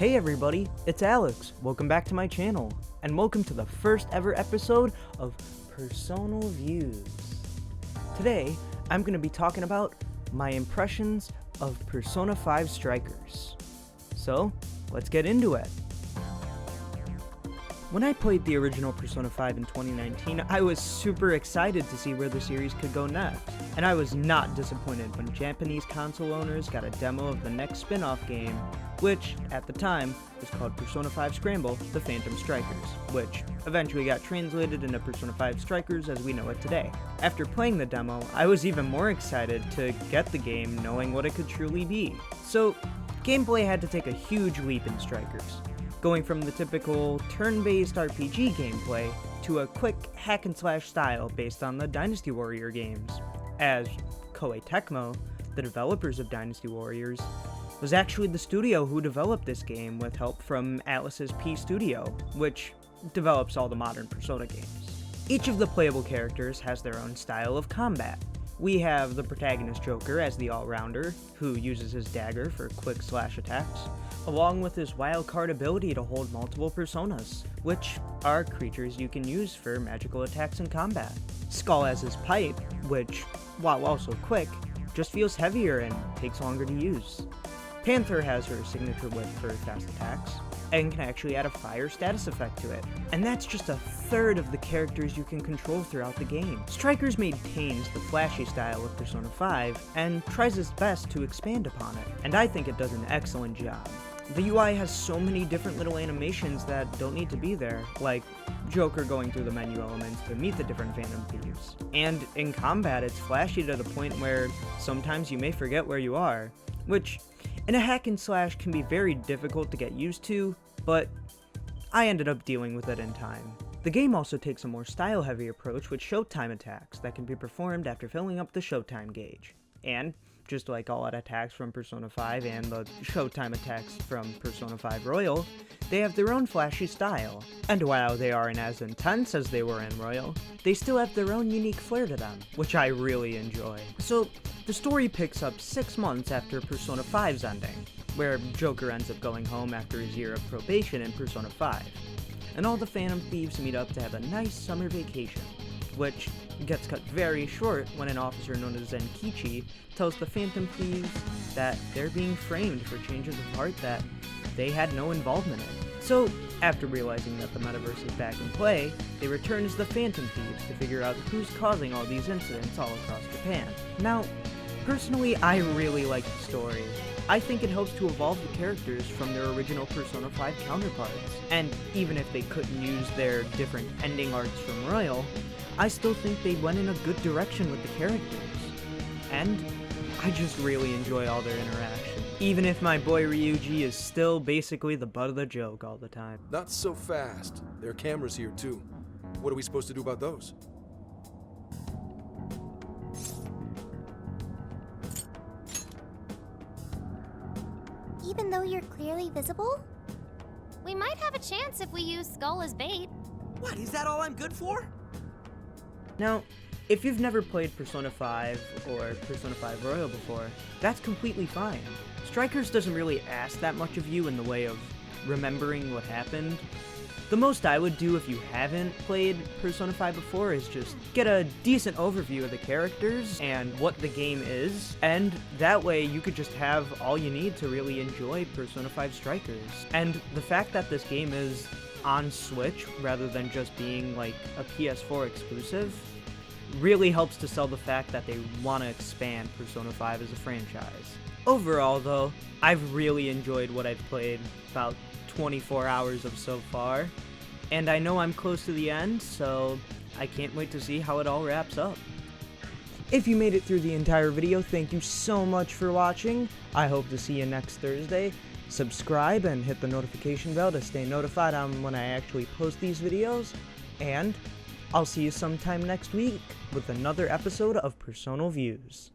Hey everybody, it's Alex. Welcome back to my channel, and welcome to the first ever episode of Personal Views. Today, I'm going to be talking about my impressions of Persona 5 Strikers. So, let's get into it. When I played the original Persona 5 in 2019, I was super excited to see where the series could go next, and I was not disappointed when Japanese console owners got a demo of the next spin-off game, which, at the time, was called Persona 5 Scramble: The Phantom Strikers, which eventually got translated into Persona 5 Strikers as we know it today. After playing the demo, I was even more excited to get the game knowing what it could truly be. So, gameplay had to take a huge leap in Strikers, going from the typical turn-based RPG gameplay to a quick hack-and-slash style based on the Dynasty Warrior games, as Koei Tecmo, the developers of Dynasty Warriors, was actually the studio who developed this game with help from Atlus's P Studio, which develops all the modern Persona games. Each of the playable characters has their own style of combat. We have the protagonist Joker as the all-rounder, who uses his dagger for quick slash attacks, along with his wildcard ability to hold multiple personas, which are creatures you can use for magical attacks in combat. Skull has his pipe, which, while also quick, just feels heavier and takes longer to use. Panther has her signature whip for fast attacks, and can actually add a fire status effect to it. And that's just a third of the characters you can control throughout the game. Strikers maintains the flashy style of Persona 5, and tries its best to expand upon it, and I think it does an excellent job. The UI has so many different little animations that don't need to be there, like Joker going through the menu elements to meet the different Phantom Thieves. And in combat, it's flashy to the point where sometimes you may forget where you are, which in a hack and slash can be very difficult to get used to, but I ended up dealing with it in time. The game also takes a more style-heavy approach with showtime attacks that can be performed after filling up the showtime gauge. And, just like all attacks from Persona 5 and the showtime attacks from Persona 5 Royal, they have their own flashy style. And while they aren't as intense as they were in Royal, they still have their own unique flair to them, which I really enjoy. So, the story picks up 6 months after Persona 5's ending, where Joker ends up going home after his year of probation in Persona 5, and all the Phantom Thieves meet up to have a nice summer vacation, which gets cut very short when an officer known as Zenkichi tells the Phantom Thieves that they're being framed for changes of heart that they had no involvement in. So, after realizing that the metaverse is back in play, they return as the Phantom Thieves to figure out who's causing all these incidents all across Japan. Now, personally, I really like the story. I think it helps to evolve the characters from their original Persona 5 counterparts, and even if they couldn't use their different ending arcs from Royal, I still think they went in a good direction with the characters. And I just really enjoy all their interaction, even if my boy Ryuji is still basically the butt of the joke all the time. Not so fast. There are cameras here too. What are we supposed to do about those? Even though you're clearly visible? We might have a chance if we use Skull as bait. What, is that all I'm good for? Now, if you've never played Persona 5 or Persona 5 Royal before, that's completely fine. Strikers doesn't really ask that much of you in the way of remembering what happened. The most I would do if you haven't played Persona 5 before is just get a decent overview of the characters and what the game is, and that way you could just have all you need to really enjoy Persona 5 Strikers. And the fact that this game is on Switch rather than just being like a PS4 exclusive really helps to sell the fact that they want to expand Persona 5 as a franchise. Overall though, I've really enjoyed what I've played, about 24 hours of so far, and I know I'm close to the end, so I can't wait to see how it all wraps up. If you made it through the entire video, thank you so much for watching. I hope to see you next Thursday. Subscribe and hit the notification bell to stay notified on when I actually post these videos, and I'll see you sometime next week with another episode of Personal Views.